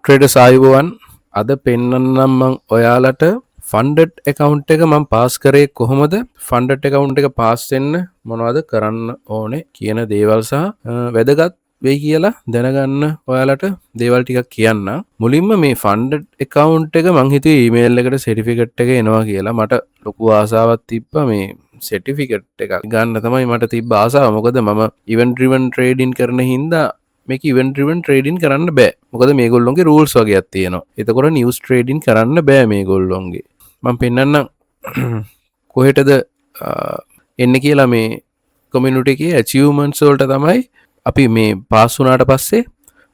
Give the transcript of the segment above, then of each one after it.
Traders ආයුබෝවන්. අද පෙන්වන්නම් මම ඔයාලට ෆන්ඩඩ් account එක මම පාස් කරේ කොහොමද, ෆන්ඩඩ් account එක පාස් වෙන්න මොනවද කරන්න ඕනේ කියන දේවල් සහ වැදගත් වෙයි කියලා දැනගන්න ඔයාලට දේවල් ටිකක් කියන්න. මුලින්ම මේ ෆන්ඩඩ් account එක මං හිතුවේ ඊමේල් එකට සර්ටිෆිකේට් එක එනවා කියලා. මට ලොකු ආසාවක් තිබ්බා මේ සර්ටිෆිකේට් එකක් ගන්න තමයි මට තිබ්බ ආසාව. මොකද මම event driven trading කරන හින්දා මේක event driven trading කරන්න බෑ. මොකද මේගොල්ලොන්ගේ rules වගේක් තියෙනවා. එතකොට news trading කරන්න බෑ මේගොල්ලොන්ගේ. මම පෙන්නන්නම් කොහෙටද එන්නේ කියලා. මේ community එකේ achievements වලට තමයි අපි මේ පාස් වුණාට පස්සේ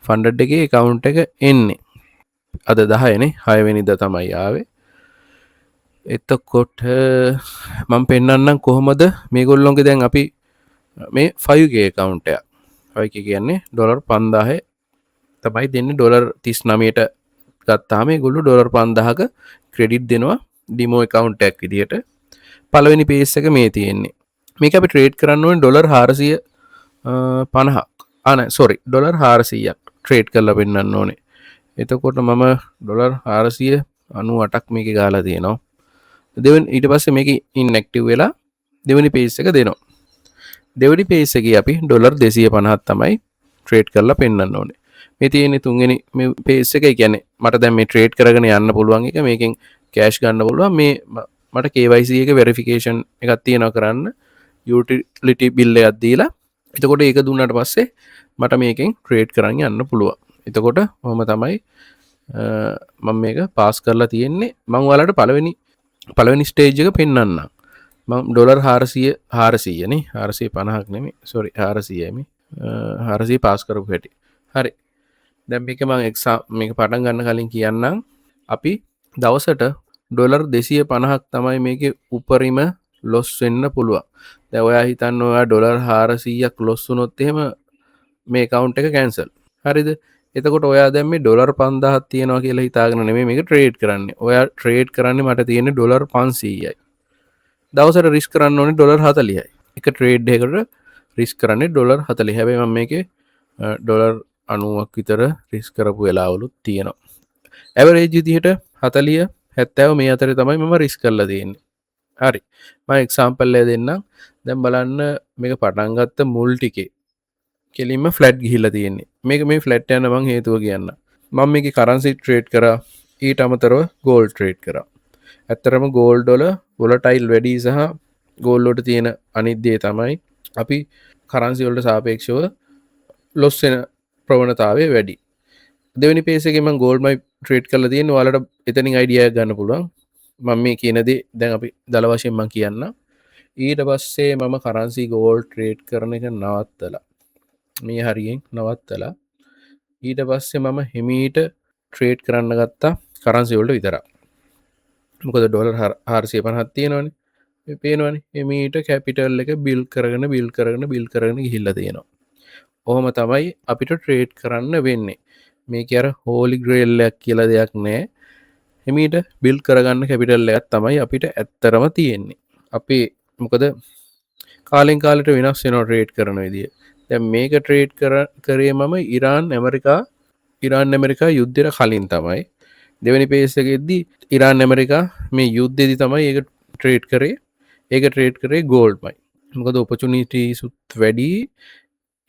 ෆන්ඩඩ් එකේ account එක එන්නේ. අද 10 නේ, 6 වෙනිදා තමයි ආවේ. එතකොට මම පෙන්නන්නම් කොහොමද මේගොල්ලොන්ගේ දැන් අපි මේ 5k account එක 5k කියන්නේ ඩොලර් 5000 තමයි දෙන්නේ. ඩොලර් 39ට ගත්තාම ඒගොල්ලෝ ඩොලර් 5000ක ක්‍රෙඩිට් දෙනවා ඩිමෝ account එකක් විදියට. පළවෙනි පේජ් එක මේ තියෙන්නේ. මේක අපි ට්‍රේඩ් කරන්න ඕනේ ඩොලර් 450ක්. ඩොලර් 400ක් ට්‍රේඩ් කරලා පෙන්නන්න ඕනේ. එතකොට මම ඩොලර් 498ක් මේකේ ගාලා තියෙනවා. ඊට පස්සේ මේක ඉන්ඇක්ටිව් වෙලා දෙවෙනි පේජ් එක දෙනවා. දෙවෙනි පේජ් එකේ අපි ඩොලර් 250ක් තමයි ට්‍රේඩ් කරලා පෙන්නන්න ඕනේ. මේ තියෙන්නේ තුන්වෙනි මේ පේජ් එක. ඒ කියන්නේ මට දැන් මේ ට්‍රේඩ් කරගෙන යන්න පුළුවන් එක. මේකෙන් කෑෂ් ගන්න පුළුවන්. මේ මට KYC එක වෙරිෆිකේෂන් එකක් තියෙනවා කරන්න. යුටිලිටි බිල් එකක් දීලා. එතකොට ඒක දුන්නාට පස්සේ මට මේකෙන් ට්‍රේඩ් කරන් යන්න පුළුවන්. එතකොට කොහොම තමයි මම මේක පාස් කරලා තියෙන්නේ. මම ඔයාලට පළවෙනි ස්ටේජ් එක පෙන්නන්නම්. මම ඩොලර් 400 නේ, 450ක් නෙමෙයි, 400යි මේ 400 පාස් කරපු හැටි. හරි. දැන් මේක මේක පටන් ගන්න කලින් කියන්නම්. අපි දවසට ඩොලර් 250ක් තමයි මේකේ උපරිම ලොස් වෙන්න පුළුවන්. දැන් ඔයා හිතන්න ඔයා ඩොලර් 400ක් ලොස් වුණොත් එහෙම මේ account එක කැන්සල්. හරිද? එතකොට ඔයා දැන් මේ ඩොලර් 5000ක් තියනවා කියලා හිතාගෙන නෙමෙයි මේක ට්‍රේඩ් කරන්නේ. ඔයා ට්‍රේඩ් කරන්නේ මට තියෙන්නේ ඩොලර් 500යි. දවසට රිස්ක් කරන්න ඕනේ ඩොලර් 40යි. එක ට්‍රේඩ් එකකට රිස්ක් කරන්නේ ඩොලර් 40. හැබැයි මම මේකේ ඩොලර් 90ක් විතර රිස්ක් කරපු වෙලාවලුත් තියෙනවා. ඇවරේජ් විදිහට 40 70 මේ අතරේ තමයි මම රිස්ක් කරලා තියෙන්නේ. හරි. මම එක්සැම්පල් එක දෙන්නම්. දැන් බලන්න මේක පටන් ගත්ත මුල් ටිකේ කෙලින්ම ෆ්ලැට් ගිහිල්ලා තියෙන්නේ. මේක මේ ෆ්ලැට් යන මං හේතුව කියන්න. මම මේකේ කරන්සි ට්‍රේඩ් කරා. ඊට අමතරව ගෝල්ඩ් ට්‍රේඩ් කරා. ඇත්තරම ගෝල්ඩ් වල වොලටයිල් වැඩි සහ ගෝල්ඩ් වලට තියෙන අනිත් දේ තමයි අපි කරන්සි වලට සාපේක්ෂව ලොස් වෙන ප්‍රවණතාවය වැඩි. දෙවෙනි පේජ් එකේ මම ගෝල්ඩ්මයි ට්‍රේඩ් කරලා තියෙන්නේ. ඔයාලට එතනින් අයිඩියා එකක් ගන්න පුළුවන්. මම මේ කියන දේ දැන් අපි දල වශයෙන් මම කියන්නම්. ඊට පස්සේ මම කරන්සි ගෝල්ඩ් ට්‍රේඩ් කරන එක නවත්තලා මේ හරියෙන් නවත්තලා ඊට පස්සේ මම හිමීට ට්‍රේඩ් කරන්න ගත්තා කරන්සි වලට විතරක්. මොකද ඩොලර් 450ක් තියෙනවනේ. මේ පේනවනේ. හිමීට කැපිටල් එක බිල් කරගෙන ගිහිල්ලා තියෙනවා. ඔහොම තමයි අපිට ට්‍රේඩ් කරන්න වෙන්නේ. මේකේ අර හෝලි ග්‍රේල් එකක් කියලා දෙයක් නැහැ. හිමීට බිල් කරගන්න කැපිටල් එකක් තමයි අපිට ඇත්තරම තියෙන්නේ. අපි මොකද කාලෙන් කාලට වෙනස් වෙනවා ට්‍රේඩ් කරන විදිය. දැන් මේක ට්‍රේඩ් කරේ මම ඉරාන් ඇමරිකා යුද්ධයට කලින් තමයි. දෙවෙනි පේජ් එකේදී ඉරාන් ඇමරිකා මේ යුද්ධෙදි තමයි ඒක ට්‍රේඩ් කරේ. ඒක ට්‍රේඩ් කරේ ගෝල්ඩ්මයි. මොකද ඔපචුනිටිස් වැඩි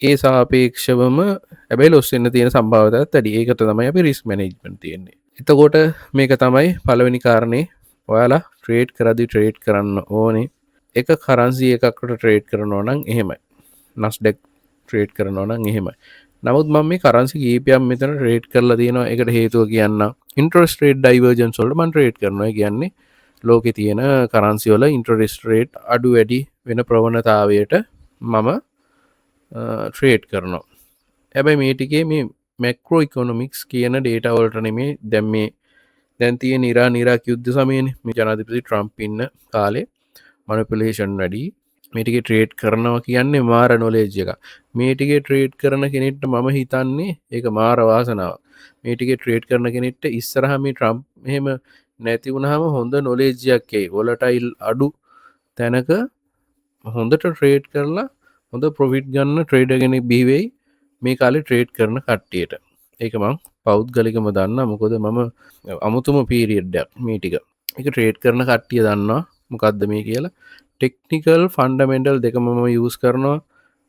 ඒ සාපේක්ෂවම හැබැයි ලොස් වෙන්න තියෙන සම්භාවිතාවත් වැඩි. ඒකට තමයි අපි රිස්ක් මැනේජ්මන්ට් තියෙන්නේ. එතකොට මේක තමයි පළවෙනි කාරණේ. ඔයාලා ට්‍රේඩ් කරද්දී ට්‍රේඩ් කරන්න ඕනේ එක කරන්සි එකකට ට්‍රේඩ් කරනවා නම් එහෙමයි. Nasdaq ට්‍රේඩ් කරනවා නම් එහෙමයි. නමුත් මම මේ කරන්සි කීපයක් මෙතන ට්‍රේඩ් කරලා තියෙනවා. ඒකට හේතුව කියන්නම්. ඉන්ටරෙස්ට් රේට් ඩයිවර්ජන්ස් වලට මම ට්‍රේඩ් කරනවා. ඒ කියන්නේ ලෝකේ තියෙන කරන්සි වල ඉන්ටරෙස්ට් රේට් අඩු වැඩි වෙන ප්‍රවණතාවයට මම ට්‍රේඩ් කරනවා. හැබැයි මේ ටිකේ මේ මැක්‍රෝ ඉකොනොමික්ස් කියන ඩේටා වලට නෙමෙයි. දැන් තියෙන ඉරාන් ඉරාක් යුද්ධ සමයේනේ මේ ජනාධිපති ට්‍රම්ප් ඉන්න කාලේ මැනිපියුලේෂන් වැඩි. මේ ටිකේ ට්‍රේඩ් කරනවා කියන්නේ මාර නොලෙජ් එක. මේ ටිකේ ට්‍රේඩ් කරන කෙනෙක්ට මම හිතන්නේ ඒක මාර වාසනාවක්. මේ ටිකේ ට්‍රේඩ් කරන කෙනෙක්ට ඉස්සරහා මේ ට්‍රම්ප් එහෙම නැති වුණාම හොඳ නොලෙජ් එකක් එයි. වොලටයිල් අඩු තැනක හොඳට ට්‍රේඩ් කරලා හොඳ ප්‍රොෆිට් ගන්න ට්‍රේඩර් කෙනෙක් බිහි වෙයි මේ කාලේ ට්‍රේඩ් කරන කට්ටියට. ඒක මං පෞද්ගලිකම දන්න. මොකද මම අමුතුම පීරියඩ්ඩක් මේ ටික එක ට්‍රේඩ් කරන කට්ටිය දන්නවා මොකක්ද මේ කියලා. ටෙක්නිකල් ෆන්ඩමෙන්ටල් දෙක මම යස් කරනවා.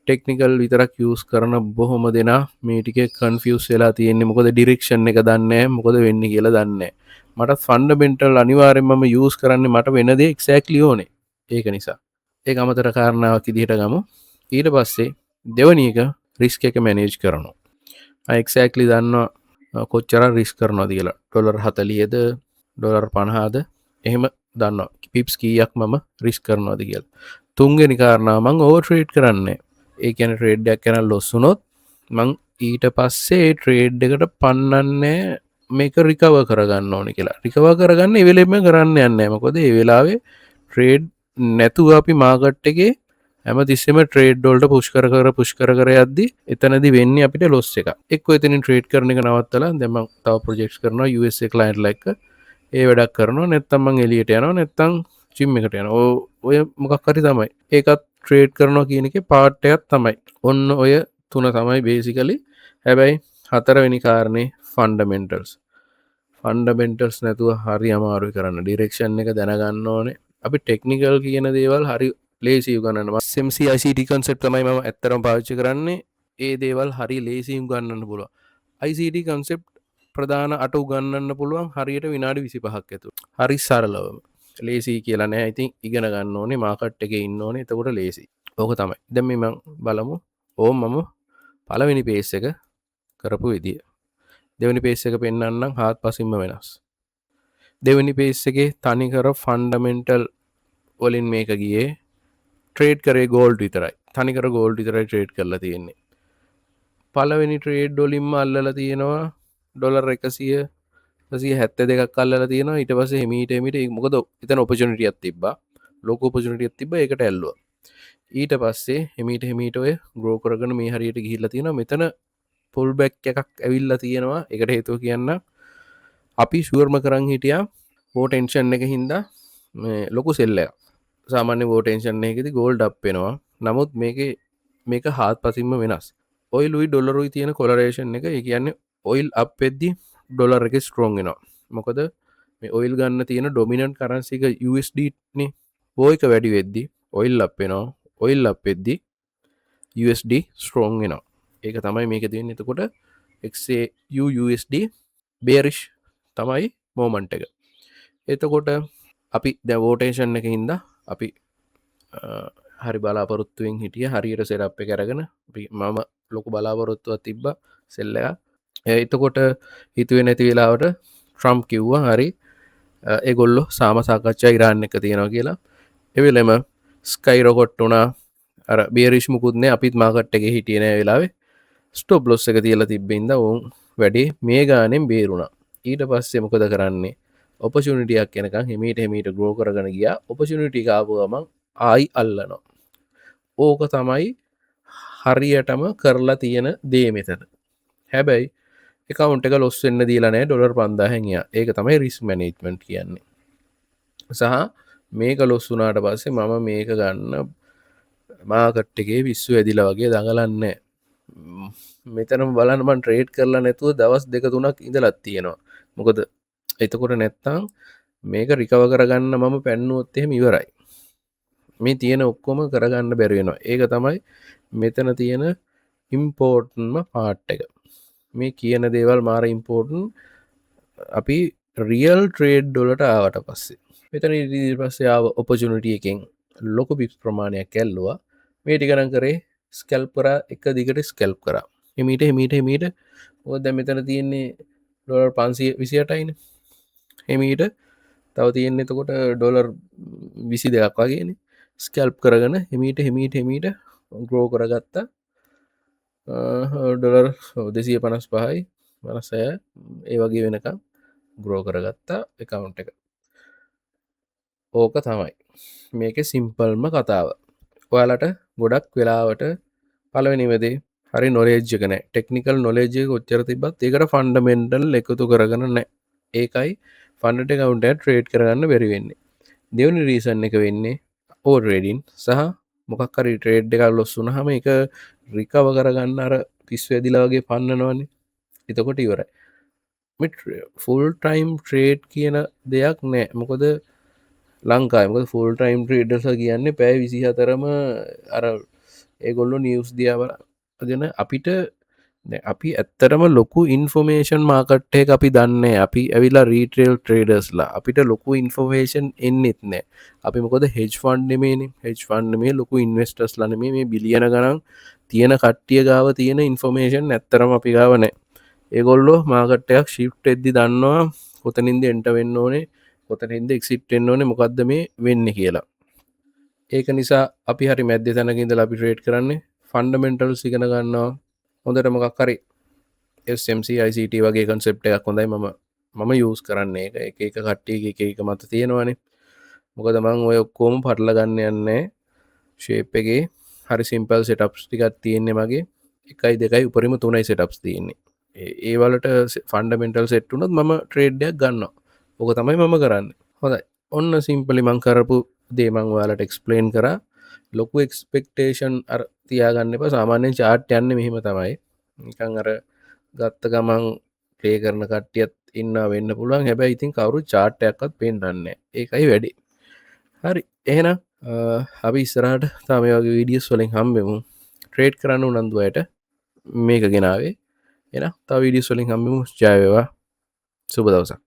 ටෙක්නිකල් විතරක් යස් කරන බොහොම දෙනා මේටික කන්ෆියස් වෙලා තියෙන්නේ මොකද ඩිරෙක්ෂන් එක දන්නේ මොකද වෙන්න කියලා දන්නේ. මට ෆන්ඩමෙන්ටල් අනිවාර්යෙන්ම යස් කරන්නේ මට වෙනද එක්සෑක්ලි ඕනේ. ඒක නිසා ඒ අමතර කාරණාවක් ඉදිහට ගමු. ඊට පස්සේ දෙවනි එක රිස්ක් එක මැනේජ් කරනවා. එක්සෑක්ලි දන්නවා කොච්චර රිස් කරනවා කියලා. ඩොලර් 40ද ඩොලර් 50ද එහෙම දන්නවා පිප්ස් කීයක් මම රිස් කරනවාද කියලා. තුන්වෙනි කාරණාව මං ඕවර් ට්‍රේඩ් කරන්නේ. ඒ කියන්නේ ට්‍රේඩ් එකක් කරන ලොස් වුණොත් මං ඊට පස්සේ ට්‍රේඩ් එකට පන්නන්නේ මේක රිකවර් කරගන්න ඕනේ කියලා. රිකවර් කරගන්න ඒ වෙලෙම කරන්න යන්නේ නැහැ. මොකද ඒ වෙලාවේ ට්‍රේඩ් නැතුව අපි මාකට් එකේ හැමතිස්සෙම ට්‍රේඩ් වලට පුෂ් කර යද්දි එතනදි වෙන්නේ අපිට ලොස් එක. එක්ක එතනින් ට්‍රේඩ් කරන එක නවත්තලා දැන් මම තව ප්‍රොජෙක්ට්ස් කරනවා USA ක්ලයන්ට්ලා එක්ක. ඒ වැඩක් කරනවා. නැත්තම් මං එළියට යනවා. නැත්තම් ජිම් එකට යනවා. ඔය මොකක් හරි තමයි. ඒකත් ට්‍රේඩ් කරනවා කියන එකේ පාර්ට් එකක් තමයි. ඔන්න ඔය තුන තමයි බේසිකලි. හැබැයි හතරවෙනි කාරණේ ෆන්ඩමෙන්ටල්ස්. ෆන්ඩමෙන්ටල්ස් නැතුව හරි අමාරුයි කරන්න. ඩිරෙක්ෂන් එක දැනගන්න ඕනේ. අපි ටෙක්නිකල් කියන දේවල් හරි ලේසි උගන්නන්න. SMC ICT කන්සෙප්ට් තමයි මම ඇත්තටම පාවිච්චි කරන්නේ. ඒ දේවල් හරි ලේසි උගන්නන්න පුළුවන්. ICT කන්සෙප්ට් ප්‍රධාන 8 උගන්නන්න පුළුවන් හරියට විනාඩි 25ක් ඇතුළත. හරි සරලවම. ලේසි කියලා නෑ. ඉතින් ඉගෙන ගන්න ඕනේ, මාකට් එකේ ඉන්න ඕනේ. එතකොට ලේසි. ඕක තමයි. දැන් මේ මම බලමු. මම පළවෙනි පේස් එක කරපු විදිය. දෙවෙනි පේස් එක පෙන්වන්නම් හාත්පසින්ම වෙනස්. දෙවෙනි පේස් එකේ තනිකර ෆන්ඩමෙන්ටල් වලින් මේක ගියේ. ට්‍රේඩ් කරේ ගෝල්ඩ් විතරයි. තනිකර ගෝල්ඩ් විතරයි ට්‍රේඩ් කරලා තියෙන්නේ. පළවෙනි ට්‍රේඩ් වලින්ම අල්ලලා තියෙනවා ඩොලර් 172ක් අල්ලලා තියෙනවා. ඊට පස්සේ හිමීට මොකද එතන ඔපචුනිටියක් තිබ්බා. ලොකු ඔපචුනිටියක් තිබ්බා. ඒකට ඇල්ලුවා. ඊට පස්සේ හිමීට ඔය ග්‍රෝ කරගෙන මේ හරියට ගිහිල්ලා තියෙනවා. මෙතන පුල් බැක් එකක් ඇවිල්ලා තියෙනවා. ඒකට හේතුව කියන්න අපි ෂුවර්ම කරන් හිටියා වෝ ටෙන්ෂන් එක හින්දා මේ ලොකු සෙල් එකක්. සාමාන්‍ය වෝ ටෙන්ෂන් එකකදී ගෝල්ඩ් අප් වෙනවා. නමුත් මේක හාත්පසින්ම වෙනස්. ඔයිලුයි ඩොලරුයි තියෙන කොලරේෂන් එක. ඒ කියන්නේ ඔයිල් අප් වෙද්දි ඩොලර් එක ස්ට්‍රෝං වෙනවා. මොකද මේ ඔයිල් ගන්න තියෙන ඩොමිනන්ට් කරන්සි එක USD නේ. වෝ එක වැඩි වෙද්දි ඔයිල් අප් වෙනවා. ඔයිල් අප් වෙද්දි USD ස්ට්‍රෝං වෙනවා. ඒක තමයි මේක තියෙන්නේ. එතකොට XAU USD bearish තමයි මොමන්ට් එක. එතකොට අපි දැන් වෝටේෂන් එකකින් හින්දා අපි හරි බලාපොරොත්තුවෙන් හිටිය හරියට සෙටප් එක අරගෙන මම ලොකු බලාපොරොත්තුවක් තිබ්බා සෙල් එක. එතකොට හිතුවේ නැති වෙලාවට ට්‍රම්ප් කිව්වා හරි ඒගොල්ලෝ සාම සාකච්ඡා ඉරාන් එක තියෙනවා කියලා. ඒ වෙලෙම ස්කයි රොකට් උනා. අර බියරිෂ් මුකුත් නෑ. අපිත් මාකට් එකේ හිටියේ නෑ වෙලාවේ. ස්ටොප් ලොස් එක තියලා තිබ්බින්ද උන් වැඩේ මේ ගානෙන් බේරුණා. ඊට පස්සේ මොකද කරන්නේ? ඔපචුනිටියක් එනකන් හිමීට ග්‍රෝ කරගෙන ගියා. ඔපචුනිටි එක ආපු ගමන් ආයි අල්ලනවා. ඕක තමයි හරියටම කරලා තියෙන දේ මෙතන. හැබැයි account එක loss වෙන්න දීලා නැහැ ඩොලර් 5000න් යා. ඒක තමයි risk management කියන්නේ. සහ මේක loss වුණාට පස්සේ මම මේක ගන්න මාකට් එකේ පිස්සු ඇදිලා වගේ දඟලන්නේ. මෙතනම බලන්න මම ට්‍රේඩ් කරලා නැතුව දවස් 2-3ක් ඉඳලා තියෙනවා. මොකද එතකොට නැත්තම් මේක රිකවර් කරගන්න මම පැන්නුවොත් එහෙම ඉවරයි. මේ තියෙන ඔක්කොම කරගන්න බැරි වෙනවා. ඒක තමයි මෙතන තියෙන ඉම්පෝර්ටන්ට්ම පාර්ට් එක. මේ කියන දේවල් මාර ඉම්පෝර්ටන්ට්. අපි රියල් ට්‍රේඩ් වලට ආවට පස්සේ මෙතන ඊට පස්සේ ආව ඔපචුනිටි එකෙන් ලොකු බිප්ස් ප්‍රමාණයක් ඇල්ලුවා. මේ ටික නම් කරේ ස්කැල්ප් කරා. එක දිගට ස්කැල්ප් කරා. හිමීට මොකද දැන් මෙතන තියෙන්නේ ඩොලර් 528යිනේ. හිමීට තව තියෙන්නේ එතකොට ඩොලර් 22ක් වගේනේ. ස්කැල්ප් කරගෙන හිමීට ග්‍රෝ කරගත්තා. ඩොලර් 255යි 56 ඒ වගේ වෙනකම් ග්‍රෝ කරගත්තා account එක. ඕක තමයි මේකේ සිම්පල්ම කතාව. ඔයාලට ගොඩක් වෙලාවට පළවෙනිමදේ හරි නොලෙජ් එක නැහැ. ටෙක්නිකල් නොලෙජ් එක කොච්චර තිබ්බත් ඒකට ෆන්ඩමෙන්ටල් එකතු කරගෙන නැහැ. ඒකයි ෆන්ඩ් account එක ට්‍රේඩ් කරගන්න බැරි වෙන්නේ. දෙවෙනි රීසන් එක වෙන්නේ ඕවර් ට්‍රේඩින් සහ මොකක් හරි ට්‍රේඩ් එකක් ලොස් වුණාම ඒක රිකවර් කරගන්න අර පිස්සු ඇදිලා වගේ පන්නනවනේ. එතකොට ඉවරයි ෆුල් ටයිම් ට්‍රේඩ් කියන දෙයක් නෑ මොකොද ලංකාමක ෆුල් ටයිම් ට්‍රේඩස කියන්නේ පැෑ 24ම අර ඒගොල්ලො නිවස් දියාවල ගෙන අපිට අපි ඇත්තරම ලොකු ඉන්ෆෝමේෂන් මාකට්ටේ අපි දන්නේ අපි ඇවිලා රීටේල් ට්‍රේඩස්ලා අපිට ලොකු ඉන්ෆෝමේෂන් එන්නෙත් නෑ අපි මොකද හෙජ් ෆන්්ඩමේන හෙජ් ෆන්ඩ මේ ලොකු ඉන්වස්ටර්ස් ලන මේ බිලියන ගනන් තියෙන කට්ටිය ගාව තියෙන ඉන්ෆෝමේෂන් ඇත්තරම අපි ගාවනෑ ඒගොල්ලෝ මාකට්ටයක් ශිප් එද්දි දන්නවා කොතනින්ද එන්ට වෙන්න ඕනේ කොතනින්ද එක්සිට්ෙන් ඕනේ මොකක්ද මේ වෙන්න කියලා ඒක නිසා අපි හරි මැද්‍ය තැනකින්ද අපි ට්‍රේඩ් කරන්නේ ෆන්ඩමෙන්ටල් සිගෙන ගන්නවා හොඳට මොකක් හරි SMCICT වගේ කන්සෙප්ට එකක් හොඳයි මම යස් කරන්නේ එක එක කට්ටිය එක මත තියෙනවානේ මොකද මං ඔය ඔක්කෝම පටල ගන්න යන්නේ ශේප්පගේ හරි සිම්පල් සෙටප්ස් ටිකත් තියෙන්නේ මගේ 1 2 උපරිම 3 සෙටප්ස් තියෙන්නේ ඒවලට ෆන්ඩමෙන්ටල් සෙට්ටුනොත් මම ට්‍රේඩ්ඩයක් ගන්න ඕක තමයි මම කරන්න හොඳයි ඔන්න සිම්පලි මං කරපු දේමං වාලට එක්ස්පලේන් කර ලොකු එක්ස්පෙක්ටේෂන් අර තියාගන්න එප සාමාන්‍යයෙන් චාට් යන්න මෙහෙම තමයි නිකං අර ගත්ත ගමන් ටේ කරන කට්ටියත් ඉන්න වෙන්න පුළුවන් හැබැයි ඉතින් කවරු චාට්ටයක්වත් පෙන්න්න ඒකයි වැඩි හරි එහෙන අපි ඉස්සරහට තම වගේ වීඩියස් වලින් හම්බෙමු ට්‍රේඩ් කරන්න උනන්දුවයට මේක ගෙනාවේ එන තව වීඩියස් වලින් හම්බෙමු ජයවේවා සුබ දවසක්